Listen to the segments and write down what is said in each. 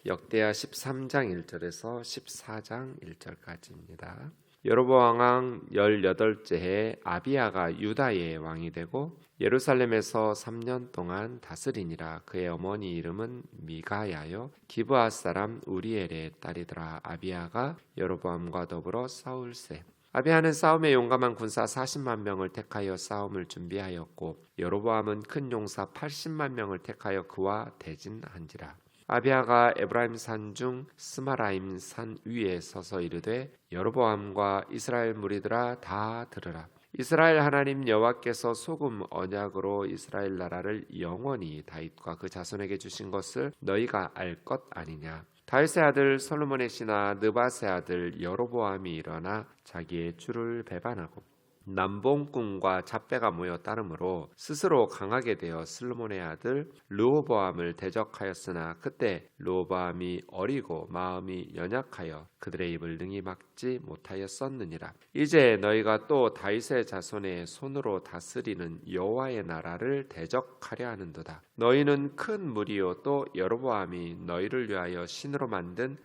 역대하 13장 1절에서 14장 1절까지입니다. 여로보암 왕 18째 해 아비야가 유다의 왕이 되고 예루살렘에서 3년 동안 다스리니라. 그의 어머니 이름은 미가야요 기브아 사람 우리엘의 딸이더라. 아비야가 여로보암과 더불어 싸울세. 아비야는 싸움에 용감한 군사 40만 명을 택하여 싸움을 준비하였고 여로보암은 큰 용사 80만 명을 택하여 그와 대진한지라. 아비야가 에브라임 산 중 스마라임 산 위에 서서 이르되 여로보암과 이스라엘 무리들아 다 들으라. 이스라엘 하나님 여호와께서 소금 언약으로 이스라엘 나라를 영원히 다윗과 그 자손에게 주신 것을 너희가 알 것 아니냐. 다윗의 아들 솔로몬의 신하 느밧의 아들 여로보암이 일어나 자기의 주를 배반하고 남봉꾼과 잡배가 모여 따르므로 스스로 강하게 되어 솔로몬의 아들 르호보암을 대적하였으나 그때 르호보암이 어리고 마음이 연약하여 그들의 입을 능히 막지 못하였었느니라. 이제 너희가 또 다윗의 자손의 손으로 다스리는 여호와의 나라를 대적하려 하는도다. 너희는 큰 무리요 또 여로보암이 너희를 위하여 신으로 만든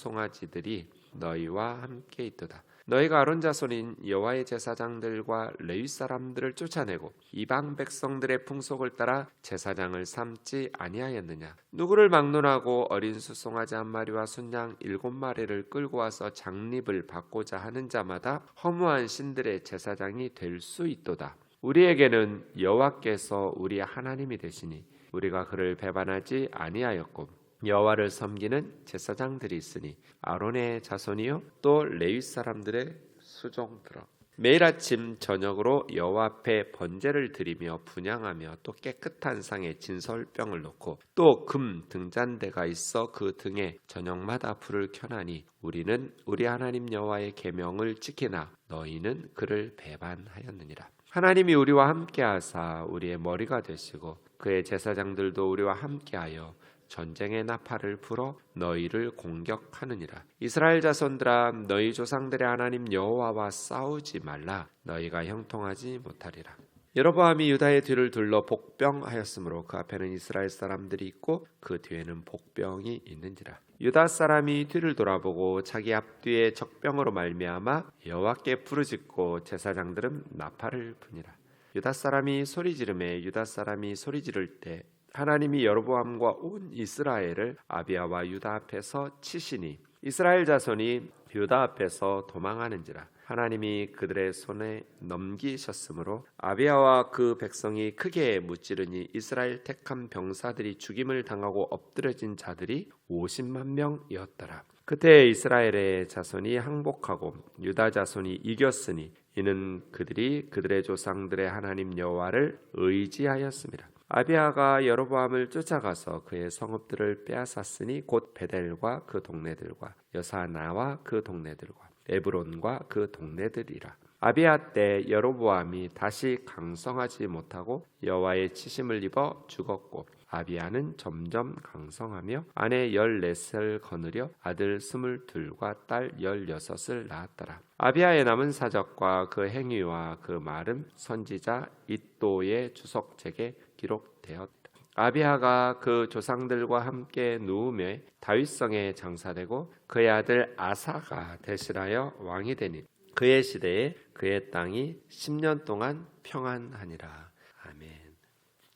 금송아지들이 너희와 함께 있도다. 너희가 아론 자손인 여호와의 제사장들과 레위 사람들을 쫓아내고 이방 백성들의 풍속을 따라 제사장을 삼지 아니하였느냐. 누구를 막론하고 어린 수송아지 한 마리와 순양 7마리를 끌고 와서 장립을 받고자 하는 자마다 허무한 신들의 제사장이 될 수 있도다. 우리에게는 여호와께서 우리의 하나님이 되시니 우리가 그를 배반하지 아니하였고 여호와를 섬기는 제사장들이 있으니 아론의 자손이요 또 레위 사람들의 수종들어 매일 아침 저녁으로 여호와 앞에 번제를 드리며 분향하며 또 깨끗한 상에 진설병을 놓고 또 금 등잔대가 있어 그 등에 저녁마다 불을 켜나니 우리는 우리 하나님 여호와의 계명을 지키나 너희는 그를 배반하였느니라. 하나님이 우리와 함께하사 우리의 머리가 되시고 그의 제사장들도 우리와 함께하여 전쟁의 나팔을 불어 너희를 공격하느니라. 이스라엘 자손들아 너희 조상들의 하나님 여호와와 싸우지 말라. 너희가 형통하지 못하리라. 여로보암이 유다의 뒤를 둘러 복병하였으므로 그 앞에는 이스라엘 사람들이 있고 그 뒤에는 복병이 있는지라. 유다 사람이 뒤를 돌아보고 자기 앞뒤에 적병으로 말미암아 여호와께 부르짖고 제사장들은 나팔을 부니라. 유다 사람이 소리 지르매 유다 사람이 소리 지를 때 하나님이 여로보암과 온 이스라엘을 아비야와 유다 앞에서 치시니 이스라엘 자손이 유다 앞에서 도망하는지라. 하나님이 그들의 손에 넘기셨으므로 아비야와 그 백성이 크게 무찌르니 이스라엘 택한 병사들이 죽임을 당하고 엎드려진 자들이 50만 명이었더라. 그때 이스라엘의 자손이 항복하고 유다 자손이 이겼으니 이는 그들이 그들의 조상들의 하나님 여호와를 의지하였습니다. 아비야가 여로보암을 쫓아가서 그의 성읍들을 빼앗았으니 곧 베델과 그 동네들과 여사나와 그 동네들과 에브론과 그 동네들이라. 아비야 때 여로보암이 다시 강성하지 못하고 여호와의 치심을 입어 죽었고 아비야는 점점 강성하며 아내 14을 거느려 아들 22과 딸 16을 낳았더라. 아비야의 남은 사적과 그 행위와 그 말은 선지자 잇도의 주석책에 기록되었다. 아비야가 그 조상들과 함께 누우며 다윗성에 장사되고 그의 아들 아사가 대실하여 왕이 되니 그의 시대에 그의 땅이 10년 동안 평안하니라. 아멘.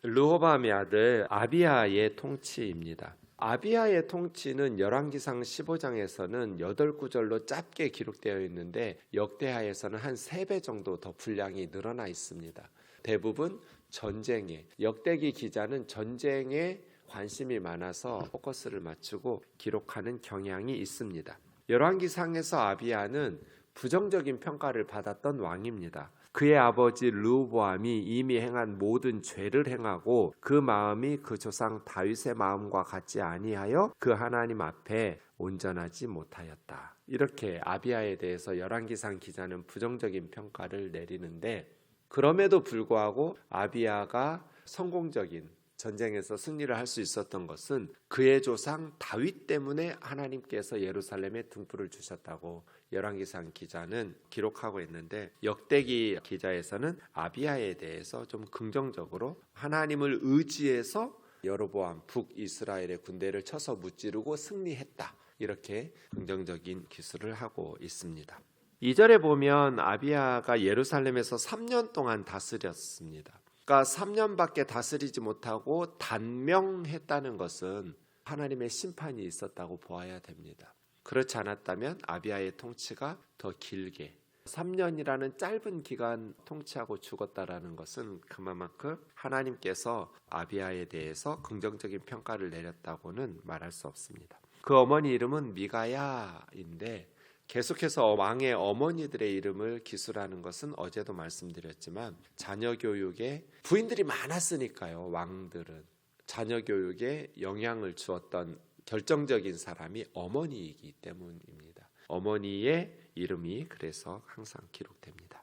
르호보암의 아들 아비야의 통치입니다. 아비야의 통치는 열왕기상 15장에서는 8구절로 짧게 기록되어 있는데 역대하에서는 한 3배 정도 더 분량이 늘어나 있습니다. 대부분 전쟁에, 역대기 기자는 전쟁에 관심이 많아서 포커스를 맞추고 기록하는 경향이 있습니다. 열왕기상에서 아비야는 부정적인 평가를 받았던 왕입니다. 그의 아버지 르호보암이 이미 행한 모든 죄를 행하고 그 마음이 그 조상 다윗의 마음과 같지 아니하여 그 하나님 앞에 온전하지 못하였다. 이렇게 아비야에 대해서 열왕기상 기자는 부정적인 평가를 내리는데 그럼에도 불구하고 아비야가 성공적인 전쟁에서 승리를 할 수 있었던 것은 그의 조상 다윗 때문에 하나님께서 예루살렘에 등불을 주셨다고 열왕기상 기자는 기록하고 있는데 역대기 기자에서는 아비야에 대해서 좀 긍정적으로 하나님을 의지해서 여로보암 북이스라엘의 군대를 쳐서 무찌르고 승리했다. 이렇게 긍정적인 기술을 하고 있습니다. 2절에 보면 아비야가 예루살렘에서 3년 동안 다스렸습니다. 그러니까 3년밖에 다스리지 못하고 단명했다는 것은 하나님의 심판이 있었다고 보아야 됩니다. 그렇지 않았다면 아비야의 통치가 더 길게 3년이라는 짧은 기간 통치하고 죽었다라는 것은 그만큼 하나님께서 아비야에 대해서 긍정적인 평가를 내렸다고는 말할 수 없습니다. 그 어머니 이름은 미가야인데 계속해서 왕의 어머니들의 이름을 기술하는 것은 어제도 말씀드렸지만 자녀 교육에 부인들이 많았으니까요. 왕들은 자녀 교육에 영향을 주었던 결정적인 사람이 어머니이기 때문입니다. 어머니의 이름이 그래서 항상 기록됩니다.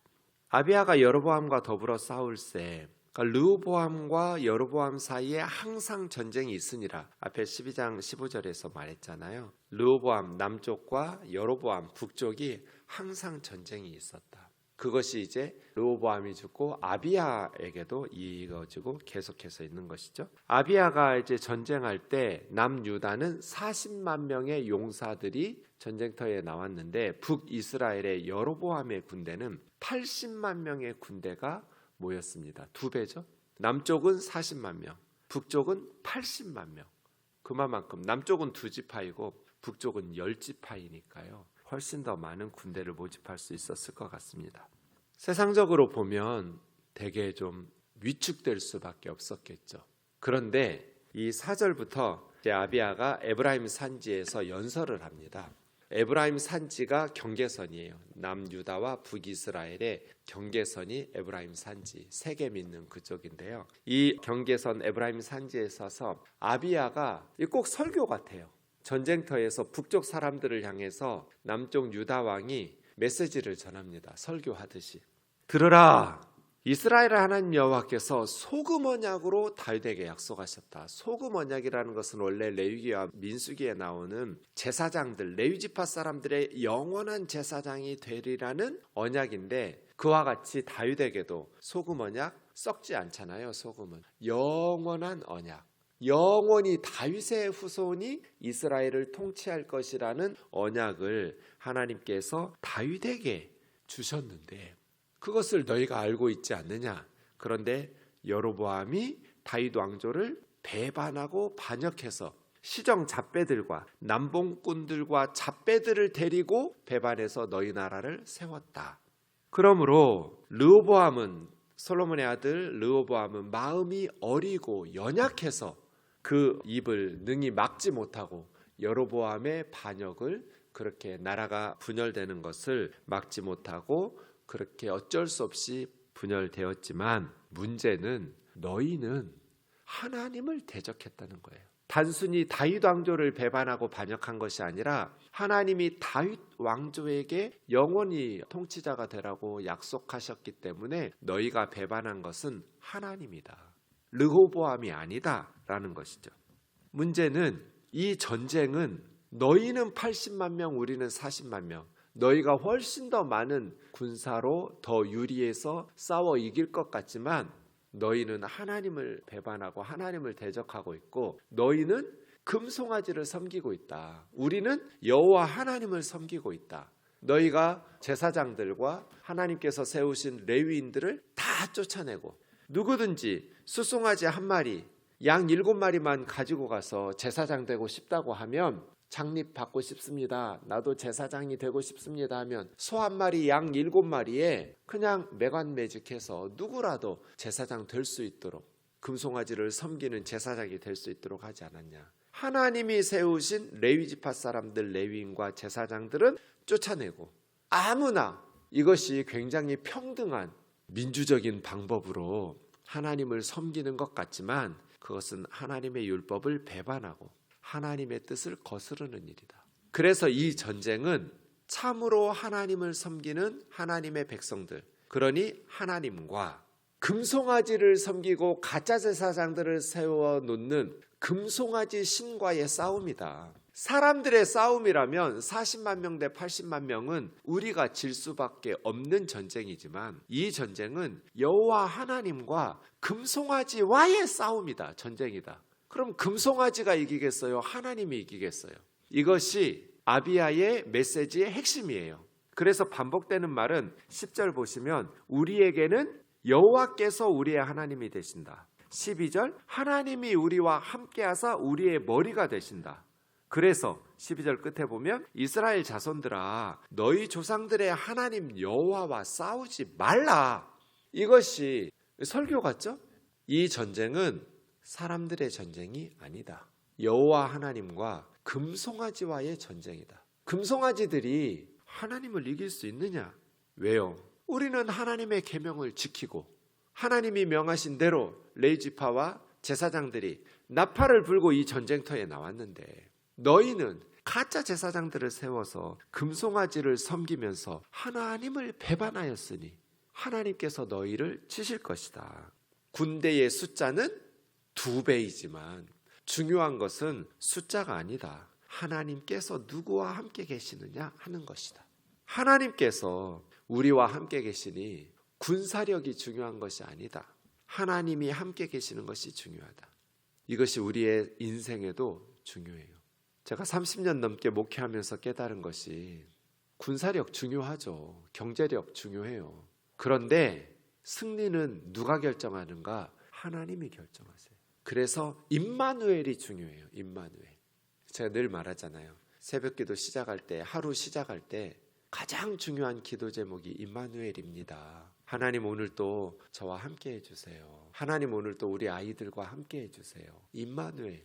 아비야가 여로보암과 더불어 싸울세, 그러니까 르호보암과 여로보암 사이에 항상 전쟁이 있으니라. 앞에 12장 15절에서 말했잖아요. 르호보암 남쪽과 여로보암 북쪽이 항상 전쟁이 있었다. 그것이 이제 르호보암이 죽고 아비야에게도 이어지고 계속해서 있는 것이죠. 아비야가 이제 전쟁할 때 남유다는 40만 명의 용사들이 전쟁터에 나왔는데 북이스라엘의 여로보암의 군대는 80만 명의 군대가 모였습니다. 2배죠. 남쪽은 40만 명, 북쪽은 80만 명. 그만큼 남쪽은 2지파이고 북쪽은 10지파이니까요. 훨씬 더 많은 군대를 모집할 수 있었을 것 같습니다. 세상적으로 보면 되게 좀 위축될 수밖에 없었겠죠. 그런데 이 4절부터 아비야가 에브라임 산지에서 연설을 합니다. 에브라임 산지가 경계선이에요. 남유다와 북이스라엘의 경계선이 에브라임 산지, 세겜 있는 그쪽인데요. 이 경계선 에브라임 산지에 서서 아비야가 꼭 설교 같아요. 전쟁터에서 북쪽 사람들을 향해서 남쪽 유다 왕이 메시지를 전합니다. 설교하듯이. 들으라! 이스라엘 하나님 여호와께서 소금 언약으로 다윗에게 약속하셨다. 소금 언약이라는 것은 원래 레위기와 민수기에 나오는 제사장들, 레위지파 사람들의 영원한 제사장이 되리라는 언약인데 그와 같이 다윗에게도 소금 언약 썩지 않잖아요. 소금은 영원한 언약. 영원히 다윗의 후손이 이스라엘을 통치할 것이라는 언약을 하나님께서 다윗에게 주셨는데 그것을 너희가 알고 있지 않느냐. 그런데 여로보암이 다윗 왕조를 배반하고 반역해서 시정 잡배들과 남봉꾼들과 잡배들을 데리고 배반해서 너희 나라를 세웠다. 그러므로 르호보암은 솔로몬의 아들 르호보암은 마음이 어리고 연약해서 그 입을 능히 막지 못하고 여로보암의 반역을 그렇게 나라가 분열되는 것을 막지 못하고 그렇게 어쩔 수 없이 분열되었지만 문제는 너희는 하나님을 대적했다는 거예요. 단순히 다윗 왕조를 배반하고 반역한 것이 아니라 하나님이 다윗 왕조에게 영원히 통치자가 되라고 약속하셨기 때문에 너희가 배반한 것은 하나님이다. 르호보암이 아니다라는 것이죠. 문제는 이 전쟁은 너희는 80만 명, 우리는 40만 명. 너희가 훨씬 더 많은 군사로 더 유리해서 싸워 이길 것 같지만 너희는 하나님을 배반하고 하나님을 대적하고 있고 너희는 금송아지를 섬기고 있다. 우리는 여호와 하나님을 섬기고 있다. 너희가 제사장들과 하나님께서 세우신 레위인들을 다 쫓아내고 누구든지 수송아지 1마리, 양 7마리만 가지고 가서 제사장 되고 싶다고 하면 장립 받고 싶습니다. 나도 제사장이 되고 싶습니다 하면 소 1마리, 양 7마리에 그냥 매관매직해서 누구라도 제사장 될 수 있도록 금송아지를 섬기는 제사장이 될 수 있도록 하지 않았냐. 하나님이 세우신 레위지파 사람들, 레위인과 제사장들은 쫓아내고 아무나 이것이 굉장히 평등한 민주적인 방법으로 하나님을 섬기는 것 같지만 그것은 하나님의 율법을 배반하고 하나님의 뜻을 거스르는 일이다. 그래서 이 전쟁은 참으로 하나님을 섬기는 하나님의 백성들, 그러니 하나님과 금송아지를 섬기고 가짜 제사장들을 세워놓는 금송아지 신과의 싸움이다. 사람들의 싸움이라면 40만 명 대 80만 명은 우리가 질 수밖에 없는 전쟁이지만 이 전쟁은 여호와 하나님과 금송아지와의 싸움이다. 전쟁이다. 그럼 금송아지가 이기겠어요? 하나님이 이기겠어요? 이것이 아비야의 메시지의 핵심이에요. 그래서 반복되는 말은 10절 보시면 우리에게는 여호와께서 우리의 하나님이 되신다. 12절 하나님이 우리와 함께하사 우리의 머리가 되신다. 그래서 12절 끝에 보면 이스라엘 자손들아 너희 조상들의 하나님 여호와와 싸우지 말라. 이것이 설교 같죠? 이 전쟁은 사람들의 전쟁이 아니다. 여호와 하나님과 금송아지와의 전쟁이다. 금송아지들이 하나님을 이길 수 있느냐? 왜요? 우리는 하나님의 계명을 지키고 하나님이 명하신 대로 레위지파와 제사장들이 나팔을 불고 이 전쟁터에 나왔는데 너희는 가짜 제사장들을 세워서 금송아지를 섬기면서 하나님을 배반하였으니 하나님께서 너희를 치실 것이다. 군대의 숫자는 2배이지만 중요한 것은 숫자가 아니다. 하나님께서 누구와 함께 계시느냐 하는 것이다. 하나님께서 우리와 함께 계시니 군사력이 중요한 것이 아니다. 하나님이 함께 계시는 것이 중요하다. 이것이 우리의 인생에도 중요해요. 제가 30년 넘게 목회하면서 깨달은 것이 군사력 중요하죠. 경제력 중요해요. 그런데 승리는 누가 결정하는가? 하나님이 결정하세요. 그래서 임마누엘이 중요해요. 임마누엘. 제가 늘 말하잖아요. 새벽기도 시작할 때, 하루 시작할 때 가장 중요한 기도 제목이 임마누엘입니다. 하나님 오늘도 저와 함께 해주세요. 하나님 오늘도 우리 아이들과 함께 해주세요. 임마누엘.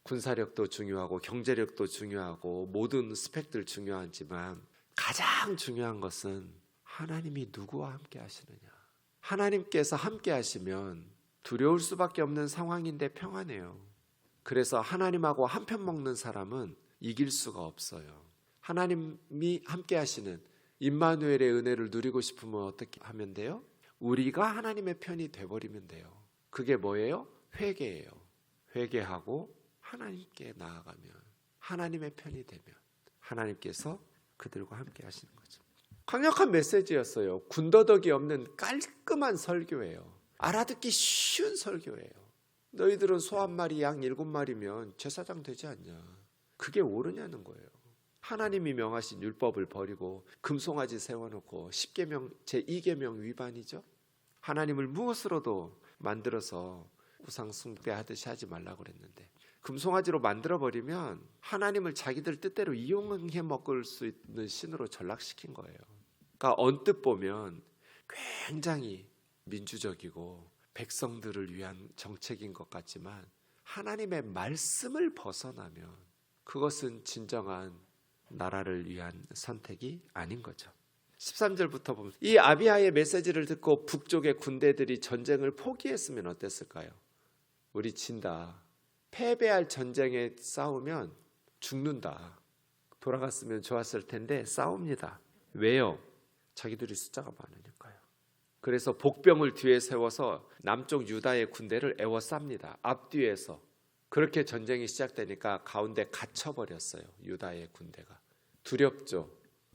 군사력도 중요하고 경제력도 중요하고 모든 스펙들 중요하지만 가장 중요한 것은 하나님이 누구와 함께 하시느냐. 하나님께서 함께 하시면 두려울 수밖에 없는 상황인데 평안해요. 그래서 하나님하고 한편 먹는 사람은 이길 수가 없어요. 하나님이 함께 하시는 임마누엘의 은혜를 누리고 싶으면 어떻게 하면 돼요? 우리가 하나님의 편이 돼버리면 돼요. 그게 뭐예요? 회개예요. 회개하고 하나님께 나아가면 하나님의 편이 되면 하나님께서 그들과 함께 하시는 거죠. 강력한 메시지였어요. 군더더기 없는 깔끔한 설교예요. 알아듣기 쉬운 설교예요. 너희들은 소 1마리 양 7마리면 제사장 되지 않냐. 그게 옳으냐는 거예요. 하나님이 명하신 율법을 버리고 금송아지 세워놓고 10계명 제2계명 위반이죠. 하나님을 무엇으로도 만들어서 우상 숭배하듯이 하지 말라고 그랬는데 금송아지로 만들어버리면 하나님을 자기들 뜻대로 이용해 먹을 수 있는 신으로 전락시킨 거예요. 그러니까 언뜻 보면 굉장히 민주적이고 백성들을 위한 정책인 것 같지만 하나님의 말씀을 벗어나면 그것은 진정한 나라를 위한 선택이 아닌 거죠. 13절부터 보면 이 아비야의 메시지를 듣고 북쪽의 군대들이 전쟁을 포기했으면 어땠을까요? 우리 진다. 패배할 전쟁에 싸우면 죽는다. 돌아갔으면 좋았을 텐데 싸웁니다. 왜요? 자기들이 숫자가 많으니까요. 그래서 복병을 뒤에 세워서 남쪽 유다의 군대를 에워쌉니다. 앞뒤에서. 그렇게 전쟁이 시작되니까 가운데 갇혀버렸어요. 유다의 군대가. 두렵죠.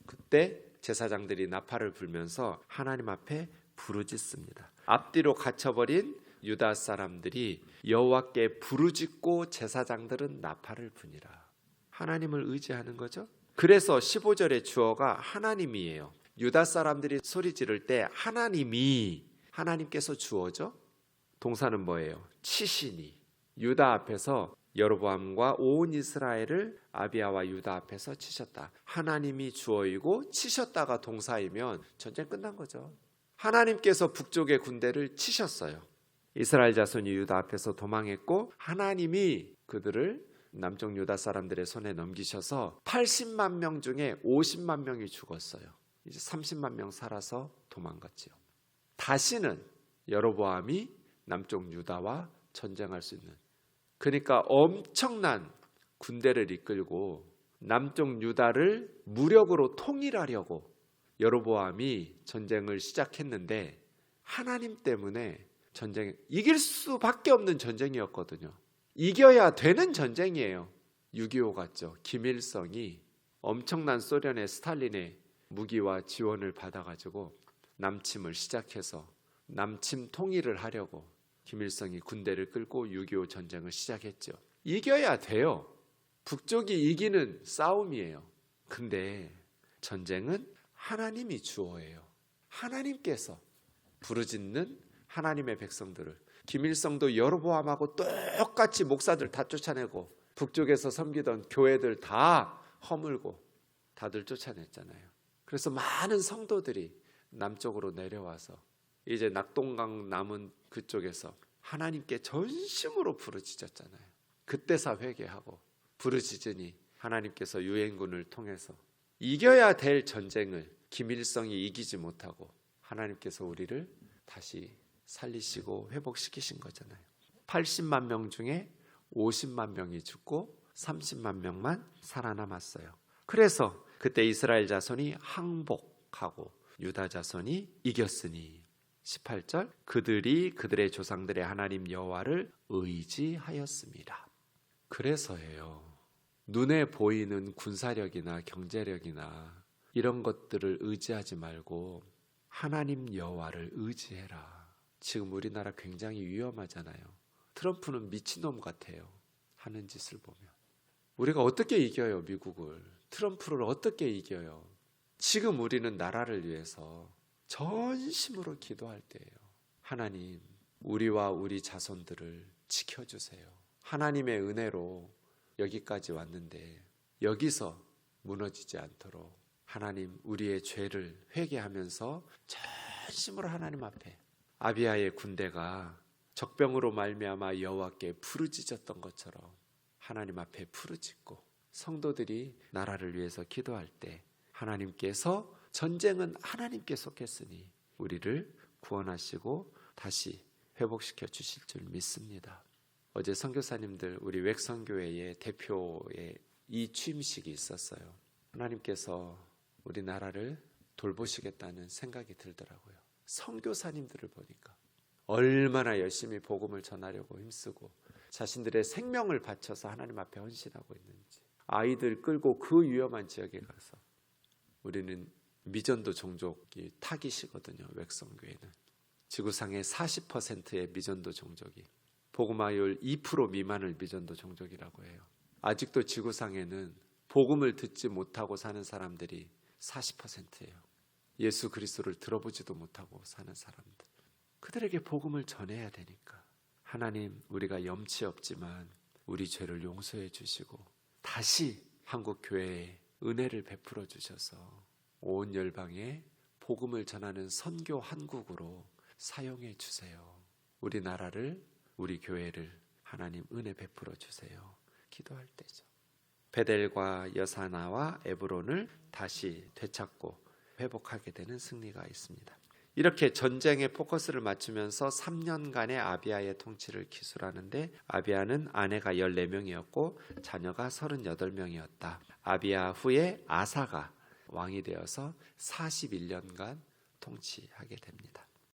그때 제사장들이 나팔을 불면서 하나님 앞에 부르짖습니다. 앞뒤로 갇혀버린 유다 사람들이 여호와께 부르짖고 제사장들은 나팔을 부니라. 하나님을 의지하는 거죠. 그래서 15절의 주어가 하나님이에요. 유다 사람들이 소리 지를 때 하나님께서 주어죠. 동사는 뭐예요? 치시니. 유다 앞에서 여로보암과 온 이스라엘을 아비야와 유다 앞에서 치셨다. 하나님이 주어이고 치셨다가 동사이면 전쟁 끝난 거죠. 하나님께서 북쪽의 군대를 치셨어요. 이스라엘 자손이 유다 앞에서 도망했고 하나님이 그들을 남쪽 유다 사람들의 손에 넘기셔서 80만 명 중에 50만 명이 죽었어요. 이제 30만 명 살아서 도망갔지요. 다시는 여로보암이 남쪽 유다와 전쟁할 수 있는, 그러니까 엄청난 군대를 이끌고 남쪽 유다를 무력으로 통일하려고 여로보암이 전쟁을 시작했는데 하나님 때문에 전쟁 이길 수밖에 없는 전쟁이었거든요. 이겨야 되는 전쟁이에요. 6.25 같죠. 김일성이 엄청난 소련의 스탈린의 무기와 지원을 받아가지고 남침을 시작해서 남침 통일을 하려고 김일성이 군대를 끌고 6.25 전쟁을 시작했죠. 이겨야 돼요. 북쪽이 이기는 싸움이에요. 근데 전쟁은 하나님이 주어예요. 하나님께서 부르짖는 하나님의 백성들을, 김일성도 여로보암하고 똑같이 목사들 다 쫓아내고 북쪽에서 섬기던 교회들 다 허물고 다들 쫓아냈잖아요. 그래서 많은 성도들이 남쪽으로 내려와서 이제 낙동강 남은 그쪽에서 하나님께 전심으로 부르짖었잖아요. 그때서 회개하고 부르짖으니 하나님께서 유엔군을 통해서 이겨야 될 전쟁을 김일성이 이기지 못하고 하나님께서 우리를 다시 살리시고 회복시키신 거잖아요. 80만 명 중에 50만 명이 죽고 30만 명만 살아남았어요. 그래서 그때 이스라엘 자손이 항복하고 유다 자손이 이겼으니 18절 그들이 그들의 조상들의 하나님 여호와를 의지하였습니다. 그래서예요. 눈에 보이는 군사력이나 경제력이나 이런 것들을 의지하지 말고 하나님 여호와를 의지해라. 지금 우리나라 굉장히 위험하잖아요. 트럼프는 미친놈 같아요. 하는 짓을 보면. 우리가 어떻게 이겨요, 미국을? 트럼프를 어떻게 이겨요? 지금 우리는 나라를 위해서 전심으로 기도할 때예요. 하나님, 우리와 우리 자손들을 지켜주세요. 하나님의 은혜로 여기까지 왔는데 여기서 무너지지 않도록 하나님, 우리의 죄를 회개하면서 전심으로 하나님 앞에, 아비야의 군대가 적병으로 말미암아 여호와께 부르짖었던 것처럼 하나님 앞에 부르짖고 성도들이 나라를 위해서 기도할 때 하나님께서, 전쟁은 하나님께 속했으니 우리를 구원하시고 다시 회복시켜 주실 줄 믿습니다. 어제 선교사님들, 우리 웩선교회의 대표의 이 취임식이 있었어요. 하나님께서 우리나라를 돌보시겠다는 생각이 들더라고요. 선교사님들을 보니까 얼마나 열심히 복음을 전하려고 힘쓰고 자신들의 생명을 바쳐서 하나님 앞에 헌신하고 있는지. 아이들 끌고 그 위험한 지역에 가서, 우리는 미전도 종족이 타깃이거든요. 웩선교회는 지구상의 40%의 미전도 종족이, 복음화율 2% 미만을 미전도 종족이라고 해요. 아직도 지구상에는 복음을 듣지 못하고 사는 사람들이 40%예요. 예수 그리스도를 들어보지도 못하고 사는 사람들. 그들에게 복음을 전해야 되니까 하나님, 우리가 염치 없지만 우리 죄를 용서해 주시고 다시 한국 교회에 은혜를 베풀어 주셔서 온 열방에 복음을 전하는 선교 한국으로 사용해 주세요. 우리나라를, 우리 교회를 하나님 은혜 베풀어 주세요. 기도할 때죠. 베델과 여사나와 에브론을 다시 되찾고 회복하게 되는 승리가 있습니다. 이렇게 전쟁에 포커스를 맞추면서 3년간의 아비야의 통치를 기술하는데, 아비야는 아내가 14명이었고 자녀가 38명이었다. 아비야 후에 아사가 왕이 되어서 41년간 통치하게 됩니다.